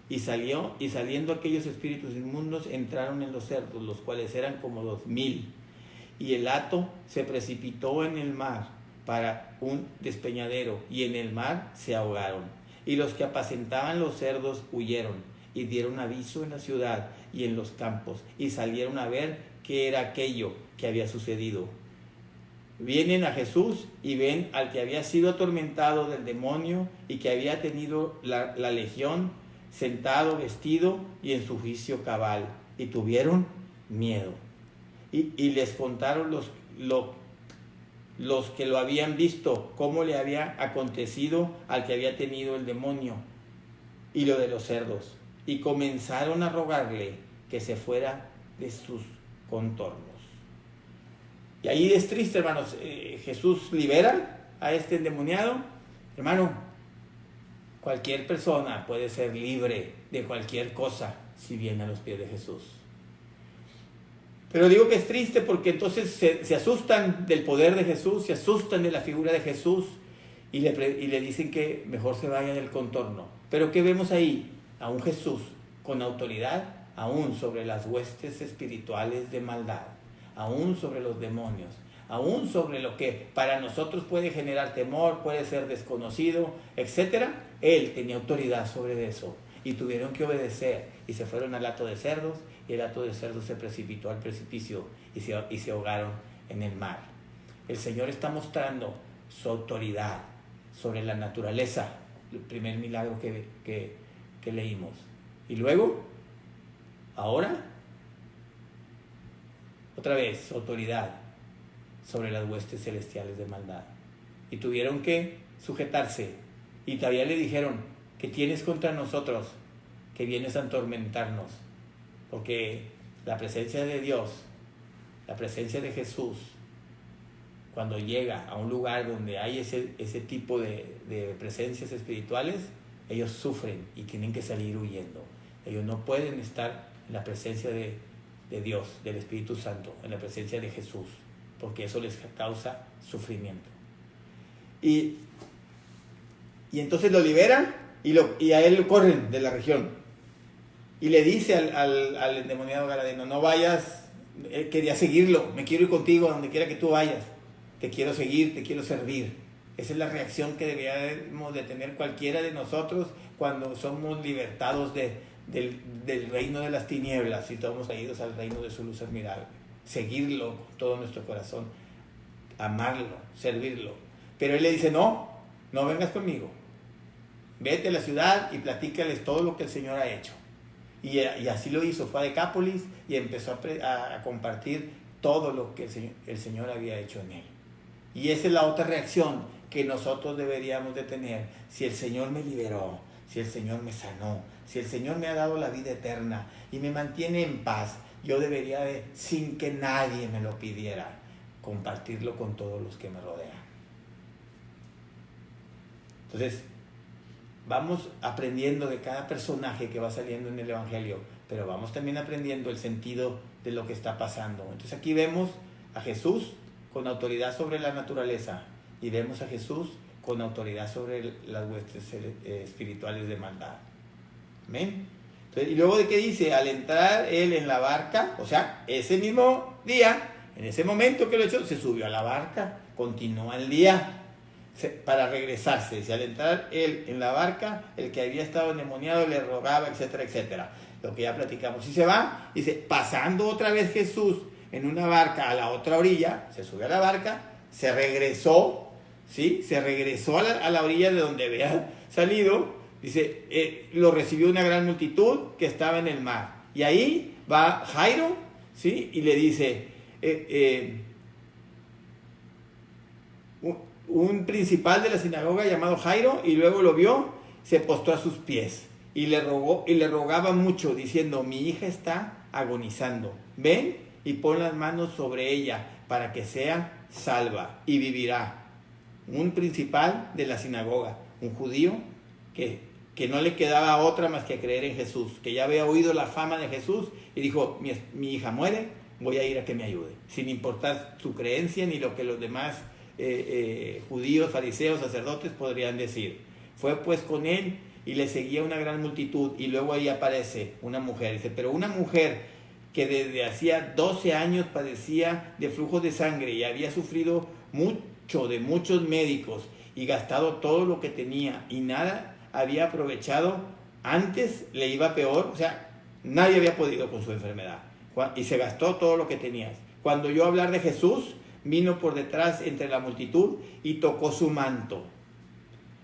Y saliendo aquellos espíritus inmundos, entraron en los cerdos, los cuales eran como 2,000. Y el hato se precipitó en el mar para un despeñadero, y en el mar se ahogaron. Y los que apacentaban los cerdos huyeron, y dieron aviso en la ciudad y en los campos, y salieron a ver qué era aquello que había sucedido. Vienen a Jesús y ven al que había sido atormentado del demonio y que había tenido la legión, sentado, vestido y en su juicio cabal, y tuvieron miedo. Y les contaron los que lo habían visto, cómo le había acontecido al que había tenido el demonio y lo de los cerdos. Y comenzaron a rogarle que se fuera de sus contornos. Y ahí es triste, hermanos. Jesús libera a este endemoniado. Hermano, cualquier persona puede ser libre de cualquier cosa si viene a los pies de Jesús. Pero digo que es triste porque entonces se asustan del poder de Jesús, se asustan de la figura de Jesús y le dicen que mejor se vaya del contorno. Pero ¿qué vemos ahí? A un Jesús con autoridad aún sobre las huestes espirituales de maldad, aún sobre los demonios, aún sobre lo que para nosotros puede generar temor, puede ser desconocido, etc. Él tenía autoridad sobre eso y tuvieron que obedecer y se fueron al hato de cerdos, y el hato de cerdos se precipitó al precipicio y se ahogaron en el mar. El Señor está mostrando su autoridad sobre la naturaleza, el primer milagro que leímos. Y luego, ahora, otra vez, autoridad sobre las huestes celestiales de maldad. Y tuvieron que sujetarse. Y todavía le dijeron: ¿qué tienes contra nosotros? Que vienes a atormentarnos. Porque la presencia de Dios, la presencia de Jesús, cuando llega a un lugar donde hay ese tipo de presencias espirituales, ellos sufren y tienen que salir huyendo. Ellos no pueden estar en la presencia de Dios, del Espíritu Santo, en la presencia de Jesús, porque eso les causa sufrimiento. Y entonces lo liberan y a él lo corren de la región. Y le dice al endemoniado gadareno: no vayas, él quería seguirlo, me quiero ir contigo a donde quiera que tú vayas, te quiero seguir, te quiero servir. Esa es la reacción que deberíamos de tener cualquiera de nosotros cuando somos libertados del reino de las tinieblas y estamos traídos al reino de su luz admirable. Seguirlo con todo nuestro corazón, amarlo, servirlo. Pero él le dice: no vengas conmigo, vete a la ciudad y platícales todo lo que el Señor ha hecho. Y así lo hizo, fue a Decápolis y empezó a compartir todo lo que el Señor había hecho en él. Y esa es la otra reacción que nosotros deberíamos de tener. Si el Señor me liberó, si el Señor me sanó, si el Señor me ha dado la vida eterna y me mantiene en paz, yo debería de, sin que nadie me lo pidiera, compartirlo con todos los que me rodean. Entonces, vamos aprendiendo de cada personaje que va saliendo en el Evangelio, pero vamos también aprendiendo el sentido de lo que está pasando. Entonces aquí vemos a Jesús con autoridad sobre la naturaleza y vemos a Jesús con autoridad sobre las huestes espirituales de maldad. ¿Amén? Entonces, y luego de qué dice: al entrar él en la barca, o sea, ese mismo día, en ese momento que lo echó, se subió a la barca, continúa el día para regresarse. Dice: al entrar él en la barca, el que había estado endemoniado le rogaba, etcétera, etcétera. Lo que ya platicamos. Y se va, dice: pasando otra vez Jesús en una barca a la otra orilla, se subió a la barca, se regresó, ¿sí? Se regresó a la orilla de donde había salido, dice, lo recibió una gran multitud que estaba en el mar. Y ahí va Jairo, ¿sí? Y le dice, un principal de la sinagoga llamado Jairo, y luego lo vio, se postró a sus pies y le rogaba mucho, diciendo, mi hija está agonizando, ven y pon las manos sobre ella para que sea salva y vivirá. Un principal de la sinagoga, un judío que no le quedaba otra más que creer en Jesús, que ya había oído la fama de Jesús y dijo, mi hija muere, voy a ir a que me ayude, sin importar su creencia ni lo que los demás judíos, fariseos, sacerdotes podrían decir. Fue pues con él y le seguía una gran multitud, y luego ahí aparece una mujer, dice, pero una mujer que desde hacía 12 años padecía de flujo de sangre y había sufrido mucho de muchos médicos y gastado todo lo que tenía y nada había aprovechado, antes le iba peor, o sea, nadie había podido con su enfermedad y se gastó todo lo que tenía. Cuando oyó hablar de Jesús, vino por detrás entre la multitud y tocó su manto,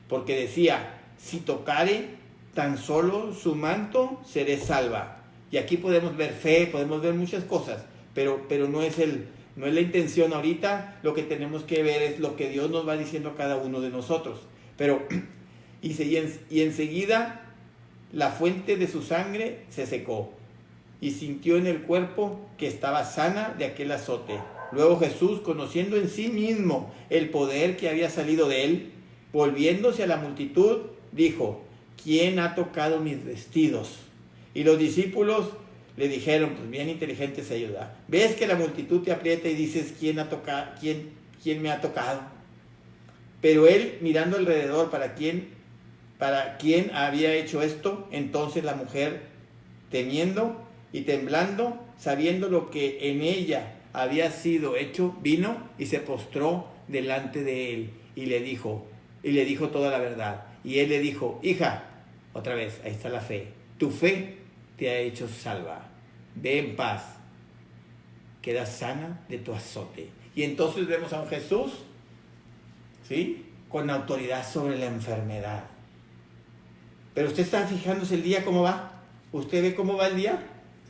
porque decía, si tocare tan solo su manto, seré salva. Y aquí podemos ver fe, podemos ver muchas cosas, pero no es la intención ahorita. Lo que tenemos que ver es lo que Dios nos va diciendo a cada uno de nosotros. Pero, y enseguida la fuente de su sangre se secó, y sintió en el cuerpo que estaba sana de aquel azote. Luego Jesús, conociendo en sí mismo el poder que había salido de él, volviéndose a la multitud, dijo, ¿quién ha tocado mis vestidos? Y los discípulos le dijeron, pues bien inteligentes ellos, ¿verdad? Ves que la multitud te aprieta y dices, ¿quién me ha tocado? Pero él, mirando alrededor para quién había hecho esto, entonces la mujer, temiendo y temblando, sabiendo lo que en ella había sido hecho, vino y se postró delante de él y le dijo toda la verdad. Y él le dijo, hija, otra vez, ahí está la fe, tu fe te ha hecho salva, ve en paz, queda sana de tu azote. Y entonces vemos a un Jesús, ¿sí?, con autoridad sobre la enfermedad. Pero usted está fijándose el día cómo va. ¿Usted ve cómo va el día?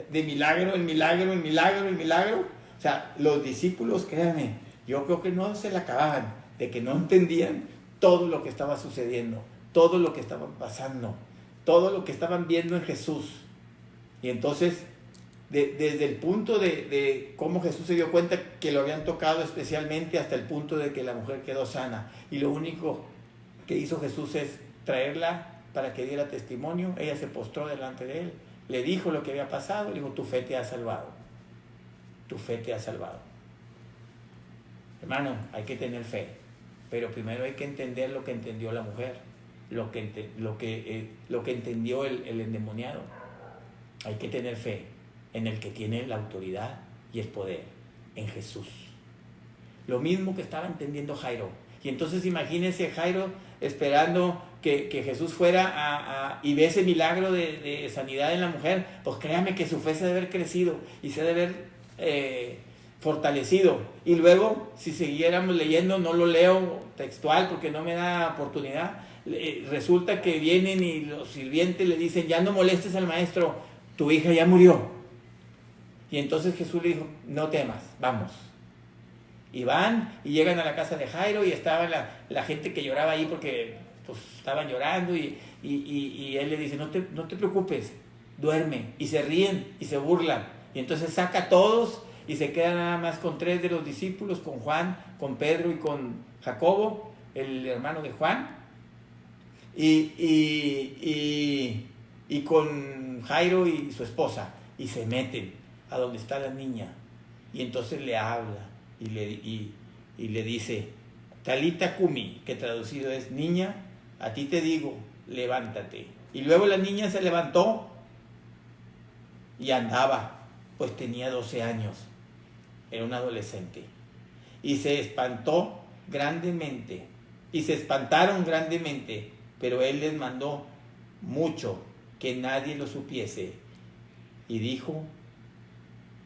De milagro en milagro, en milagro, en milagro. O sea, los discípulos, créanme, yo creo que no se la acababan, de que no entendían todo lo que estaba sucediendo, todo lo que estaban pasando, todo lo que estaban viendo en Jesús. Y entonces, desde el punto de cómo Jesús se dio cuenta que lo habían tocado especialmente, hasta el punto de que la mujer quedó sana. Y lo único que hizo Jesús es traerla para que diera testimonio. Ella se postró delante de él, le dijo lo que había pasado, le dijo, tu fe te ha salvado, tu fe te ha salvado. Hermano, hay que tener fe, pero primero hay que entender lo que entendió la mujer, lo que entendió el endemoniado. Hay que tener fe en el que tiene la autoridad y el poder, en Jesús. Lo mismo que estaba entendiendo Jairo. Y entonces imagínense Jairo esperando que Jesús fuera y ve ese milagro de sanidad en la mujer. Pues créame que su fe se debe haber crecido y se debe haber fortalecido. Y luego, si siguiéramos leyendo, no lo leo textual porque no me da oportunidad, resulta que vienen y los sirvientes le dicen, ya no molestes al maestro, tu hija ya murió. Y entonces Jesús le dijo, no temas, vamos. Y van y llegan a la casa de Jairo, y estaba la gente que lloraba ahí porque pues, estaban llorando, y él le dice, no te preocupes, duerme. Y se ríen y se burlan. Y entonces saca a todos y se queda nada más con 3 de los discípulos, con Juan, con Pedro y con Jacobo, el hermano de Juan, y con Jairo y su esposa, y se meten a donde está la niña, y entonces le habla y le dice, Talita Kumi, que traducido es, niña, a ti te digo, levántate. Y luego la niña se levantó y andaba, pues tenía 12 años, era un adolescente, y se espantaron grandemente, pero él les mandó mucho que nadie lo supiese, y dijo,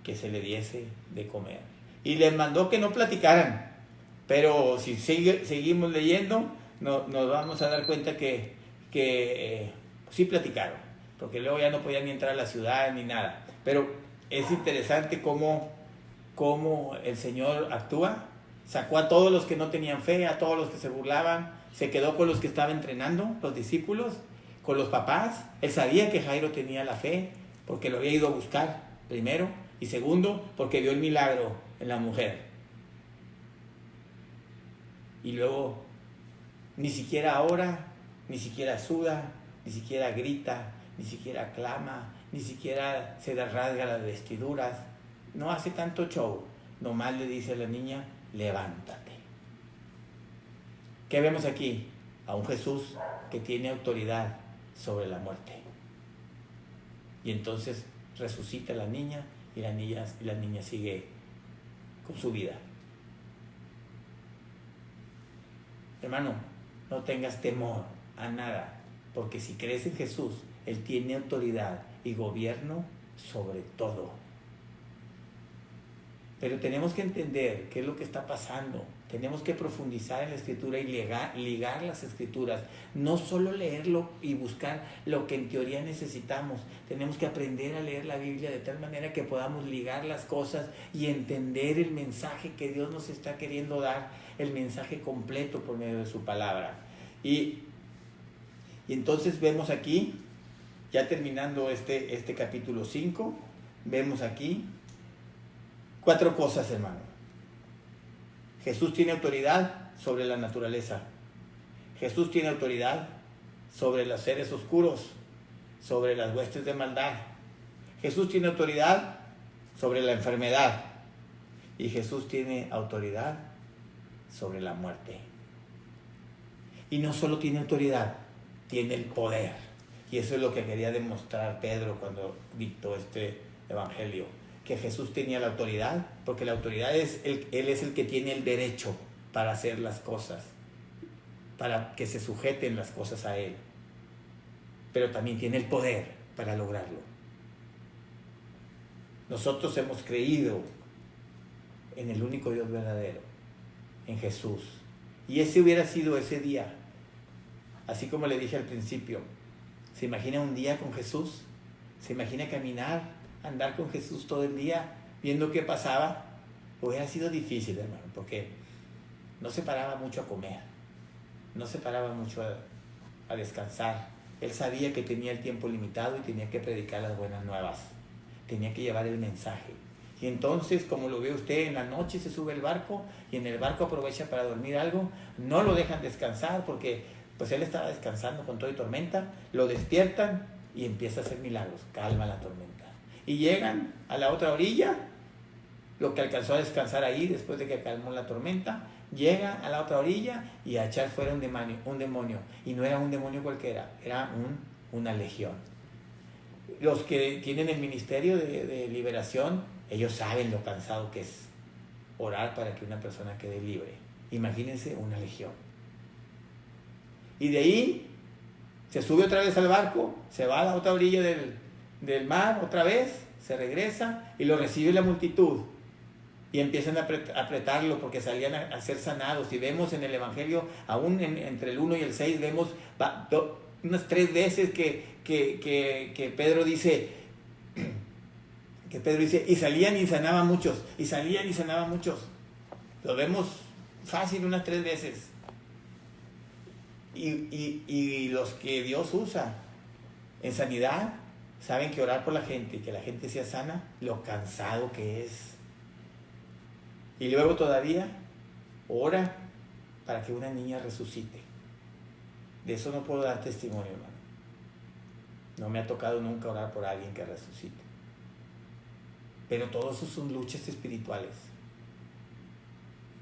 que se le diese de comer. Y les mandó que no platicaran, pero si seguimos leyendo, nos vamos a dar cuenta que sí platicaron, porque luego ya no podían ni entrar a la ciudad ni nada. Pero es interesante cómo el Señor actúa. Sacó a todos los que no tenían fe, a todos los que se burlaban, se quedó con los que estaba entrenando, los discípulos, con los papás. Él sabía que Jairo tenía la fe, porque lo había ido a buscar, primero, y segundo, porque vio el milagro en la mujer. Y luego, ni siquiera ora, ni siquiera suda, ni siquiera grita, ni siquiera clama, ni siquiera se rasga las vestiduras. No hace tanto show, nomás le dice a la niña, levántate. ¿Qué vemos aquí? A un Jesús que tiene autoridad sobre la muerte. Y entonces resucita a la niña y la niña sigue con su vida. Hermano, no tengas temor a nada, porque si crees en Jesús, Él tiene autoridad y gobierno sobre todo. Pero tenemos que entender qué es lo que está pasando. Tenemos que profundizar en la Escritura y ligar las Escrituras. No solo leerlo y buscar lo que en teoría necesitamos. Tenemos que aprender a leer la Biblia de tal manera que podamos ligar las cosas y entender el mensaje que Dios nos está queriendo dar, el mensaje completo por medio de su palabra. Y entonces vemos aquí, ya terminando este capítulo 5, vemos aquí 4 cosas, hermano. Jesús tiene autoridad sobre la naturaleza. Jesús tiene autoridad sobre los seres oscuros, sobre las huestes de maldad. Jesús tiene autoridad sobre la enfermedad. Y Jesús tiene autoridad sobre la muerte. Y no solo tiene autoridad, tiene el poder. Y eso es lo que quería demostrar Pedro cuando dictó este evangelio. Que Jesús tenía la autoridad, porque la autoridad Él es el que tiene el derecho para hacer las cosas, para que se sujeten las cosas a Él, pero también tiene el poder para lograrlo. Nosotros hemos creído en el único Dios verdadero, en Jesús, y ese hubiera sido ese día, así como le dije al principio. ¿Se imagina un día con Jesús? ¿Se imagina andar con Jesús todo el día, viendo qué pasaba? Hubiera sido difícil, hermano, porque no se paraba mucho a comer, no se paraba mucho a descansar. Él sabía que tenía el tiempo limitado y tenía que predicar las buenas nuevas, tenía que llevar el mensaje. Y entonces, como lo ve usted, en la noche se sube el barco y en el barco aprovecha para dormir algo, no lo dejan descansar porque pues él estaba descansando con todo y tormenta, lo despiertan y empieza a hacer milagros, calma la tormenta. Y llegan a la otra orilla, lo que alcanzó a descansar ahí después de que calmó la tormenta, llega a la otra orilla y a echar fuera un demonio. Y no era un demonio cualquiera, era una legión. Los que tienen el ministerio de liberación, ellos saben lo cansado que es orar para que una persona quede libre. Imagínense una legión. Y de ahí se sube otra vez al barco, se va a la otra orilla del mar otra vez, se regresa y lo recibe la multitud y empiezan a apretarlo porque salían a ser sanados. Y vemos en el evangelio, aún entre el 1 y el 6, vemos unas 3 veces que Pedro dice, y salían y sanaban muchos, y salían y sanaban muchos. Lo vemos fácil unas 3 veces. Y los que Dios usa en sanidad saben que orar por la gente y que la gente sea sana, lo cansado que es. Y luego todavía ora para que una niña resucite. De eso no puedo dar testimonio, hermano. No me ha tocado nunca orar por alguien que resucite. Pero todos esos son luchas espirituales.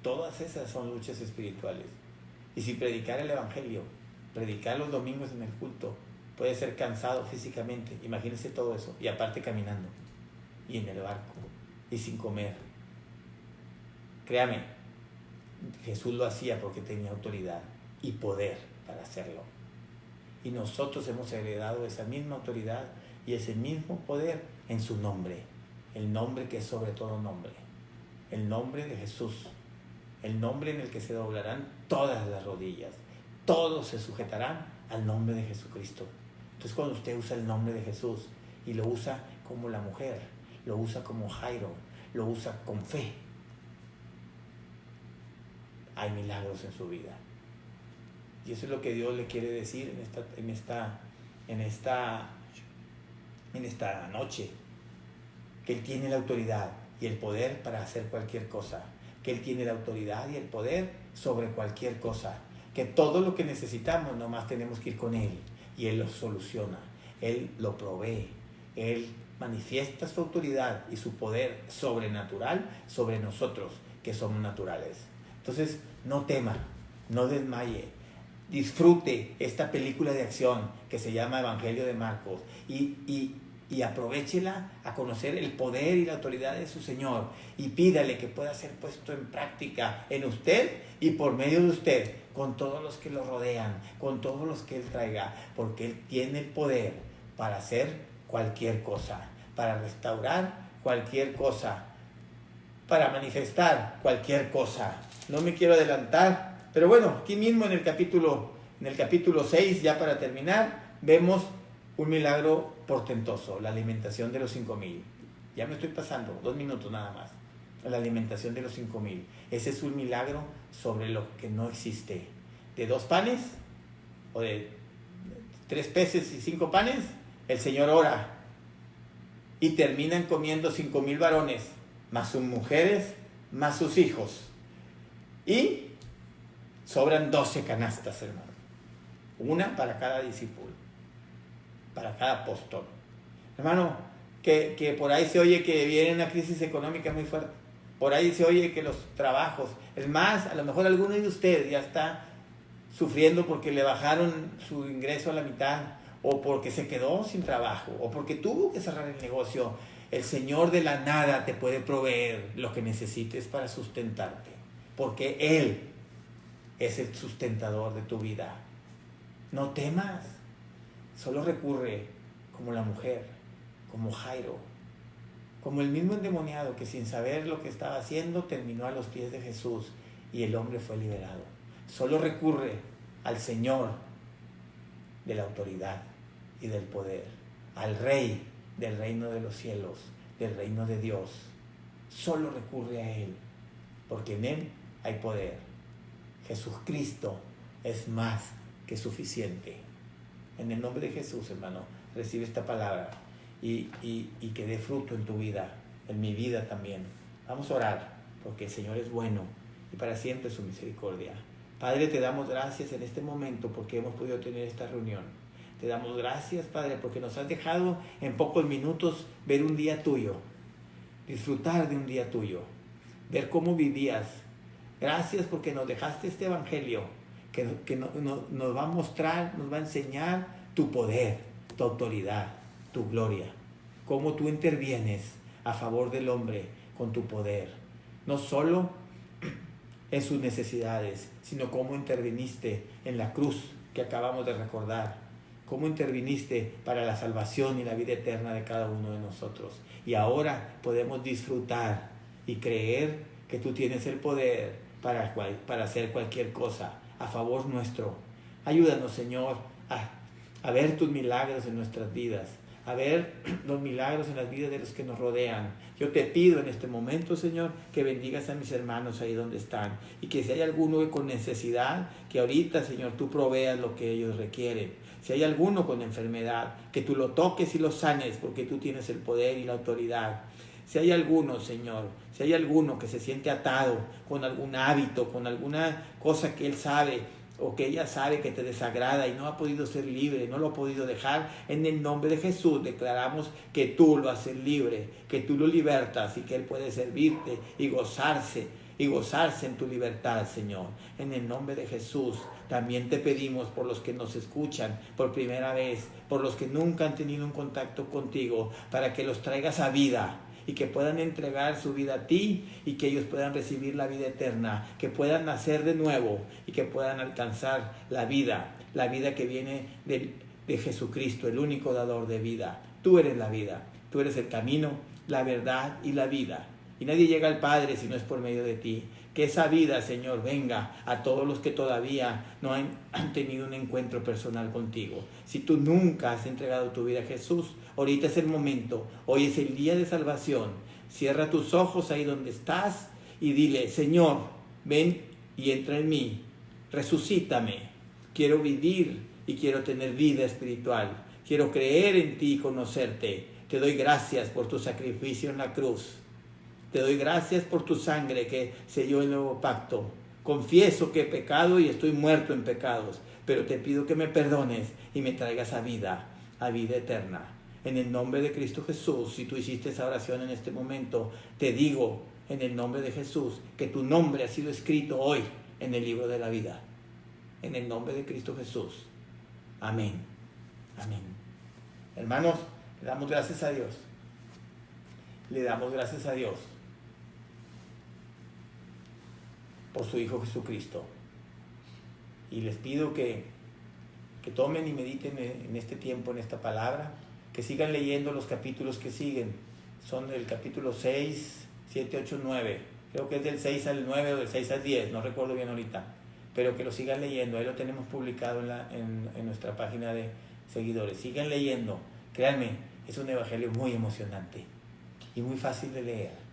Todas esas son luchas espirituales. Y si predicar el evangelio, predicar los domingos en el culto, puede ser cansado físicamente. Imagínense todo eso. Y aparte caminando. Y en el barco. Y sin comer. Créame, Jesús lo hacía porque tenía autoridad y poder para hacerlo. Y nosotros hemos heredado esa misma autoridad y ese mismo poder en su nombre. el nombre que es sobre todo nombre, el nombre de Jesús, el nombre en el que se doblarán todas las rodillas, todos se sujetarán al nombre de Jesucristo. Entonces cuando usted usa el nombre de Jesús y lo usa como la mujer, lo usa como Jairo, lo usa con fe, hay milagros en su vida. Y eso es lo que Dios le quiere decir en esta noche, que Él tiene la autoridad y el poder para hacer cualquier cosa, que Él tiene la autoridad y el poder sobre cualquier cosa, que todo lo que necesitamos nomás tenemos que ir con Él y Él lo soluciona, Él lo provee, Él manifiesta su autoridad y su poder sobrenatural sobre nosotros que somos naturales. Entonces no tema, no desmaye, disfrute esta película de acción que se llama Evangelio de Marcos y aprovéchela a conocer el poder y la autoridad de su Señor y pídale que pueda ser puesto en práctica en usted y por medio de usted con todos los que lo rodean, con todos los que Él traiga, porque Él tiene el poder para hacer cualquier cosa, para restaurar cualquier cosa, para manifestar cualquier cosa. No me quiero adelantar, pero bueno, aquí mismo en el capítulo 6, ya para terminar, vemos un milagro portentoso, la alimentación de los 5,000. Ya me estoy pasando, 2 minutos nada más. La alimentación de los 5,000. Ese es un milagro sobre lo que no existe. De 2 panes o de 3 peces y 5 panes, el Señor ora. Y terminan comiendo 5,000 varones, más sus mujeres, más sus hijos. Y sobran 12 canastas, hermano. Una para cada discípulo, para cada apóstol. Hermano, que por ahí se oye que viene una crisis económica muy fuerte. Por ahí se oye que los trabajos, es más, a lo mejor alguno de ustedes ya está sufriendo porque le bajaron su ingreso a la mitad, o porque se quedó sin trabajo, o porque tuvo que cerrar el negocio. El Señor de la nada te puede proveer lo que necesites para sustentarte, porque Él es el sustentador de tu vida. No temas, solo recurre como la mujer, como Jairo, como el mismo endemoniado que sin saber lo que estaba haciendo terminó a los pies de Jesús y el hombre fue liberado. Solo recurre al Señor de la autoridad y del poder, al Rey del reino de los cielos, del reino de Dios. Solo recurre a Él, porque en Él hay poder. Jesucristo es más que suficiente. En el nombre de Jesús, hermano, recibe esta palabra y que dé fruto en tu vida, en mi vida también. Vamos a orar, porque el Señor es bueno y para siempre su misericordia. Padre, te damos gracias en este momento porque hemos podido tener esta reunión. Te damos gracias, Padre, porque nos has dejado en pocos minutos ver un día tuyo, disfrutar de un día tuyo, ver cómo vivías. Gracias porque nos dejaste este evangelio que nos va a mostrar, nos va a enseñar tu poder, tu autoridad, tu gloria, cómo tú intervienes a favor del hombre con tu poder, no solo en sus necesidades, sino cómo interviniste en la cruz que acabamos de recordar, cómo interviniste para la salvación y la vida eterna de cada uno de nosotros. Y ahora podemos disfrutar y creer que tú tienes el poder para hacer cualquier cosa a favor nuestro. Ayúdanos, Señor, a ver tus milagros en nuestras vidas, a ver los milagros en las vidas de los que nos rodean. Yo te pido en este momento, Señor, que bendigas a mis hermanos ahí donde están, y que si hay alguno con necesidad, que ahorita, Señor, tú proveas lo que ellos requieren. Si hay alguno con enfermedad, que tú lo toques y lo sanes, porque tú tienes el poder y la autoridad. Si hay alguno, Señor, si hay alguno que se siente atado con algún hábito, con alguna cosa que él sabe o que ella sabe que te desagrada y no ha podido ser libre, no lo ha podido dejar, en el nombre de Jesús declaramos que tú lo haces libre, que tú lo libertas y que él puede servirte y gozarse en tu libertad, Señor. En el nombre de Jesús también te pedimos por los que nos escuchan por primera vez, por los que nunca han tenido un contacto contigo, para que los traigas a vida y que puedan entregar su vida a ti y que ellos puedan recibir la vida eterna, que puedan nacer de nuevo y que puedan alcanzar la vida que viene de Jesucristo, el único dador de vida. Tú eres la vida, tú eres el camino, la verdad y la vida. Y nadie llega al Padre si no es por medio de ti. Que esa vida, Señor, venga a todos los que todavía no han tenido un encuentro personal contigo. Si tú nunca has entregado tu vida a Jesús, ahorita es el momento. Hoy es el día de salvación. Cierra tus ojos ahí donde estás y dile: Señor, ven y entra en mí. Resucítame. Quiero vivir y quiero tener vida espiritual. Quiero creer en ti y conocerte. Te doy gracias por tu sacrificio en la cruz. Te doy gracias por tu sangre que selló el nuevo pacto. Confieso que he pecado y estoy muerto en pecados, pero te pido que me perdones y me traigas a vida eterna. En el nombre de Cristo Jesús, si tú hiciste esa oración en este momento, te digo en el nombre de Jesús que tu nombre ha sido escrito hoy en el libro de la vida. En el nombre de Cristo Jesús. Amén. Amén. Hermanos, le damos gracias a Dios. Le damos gracias a Dios por su Hijo Jesucristo. Y les pido que tomen y mediten en este tiempo, en esta palabra, que sigan leyendo los capítulos que siguen. Son del capítulo 6, 7, 8, 9. Creo que es del 6 al 9 o del 6 al 10, no recuerdo bien ahorita. Pero que lo sigan leyendo, ahí lo tenemos publicado en nuestra página de seguidores. Sigan leyendo, créanme, es un evangelio muy emocionante y muy fácil de leer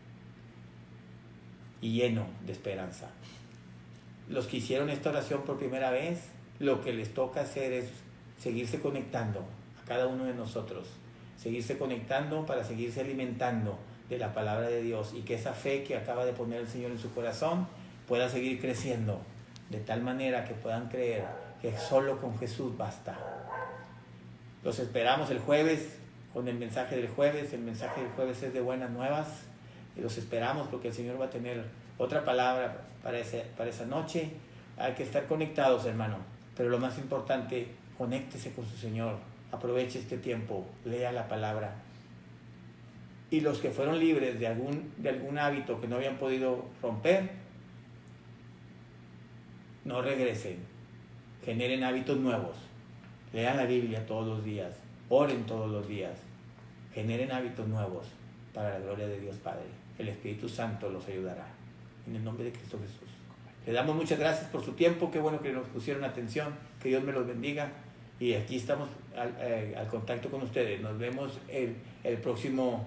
y lleno de esperanza. Los que hicieron esta oración por primera vez, lo que les toca hacer es seguirse conectando a cada uno de nosotros, seguirse conectando para seguirse alimentando de la palabra de Dios, y que esa fe que acaba de poner el Señor en su corazón pueda seguir creciendo, de tal manera que puedan creer que solo con Jesús basta. Los esperamos el jueves con el mensaje del jueves. El mensaje del jueves es de buenas nuevas, y los esperamos porque el Señor va a tener otra palabra para esa noche. Hay que estar conectados, hermano, pero lo más importante, conéctese con su Señor, aproveche este tiempo, lea la palabra. Y los que fueron libres de algún hábito que no habían podido romper, no regresen, generen hábitos nuevos, lean la Biblia todos los días, oren todos los días, generen hábitos nuevos para la gloria de Dios Padre. El Espíritu Santo los ayudará. En el nombre de Cristo Jesús. Le damos muchas gracias por su tiempo, qué bueno que nos pusieron atención, que Dios me los bendiga, y aquí estamos al contacto con ustedes. Nos vemos el próximo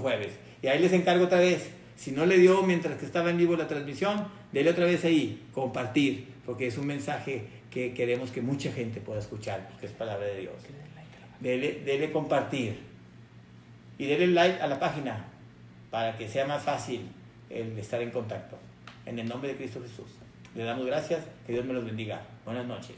jueves. Y ahí les encargo otra vez, si no le dio mientras que estaba en vivo la transmisión, dele otra vez ahí, compartir, porque es un mensaje que queremos que mucha gente pueda escuchar, porque es palabra de Dios. Dele compartir y dele like a la página para que sea más fácil el estar en contacto. En el nombre de Cristo Jesús. Le damos gracias, que Dios me los bendiga. Buenas noches.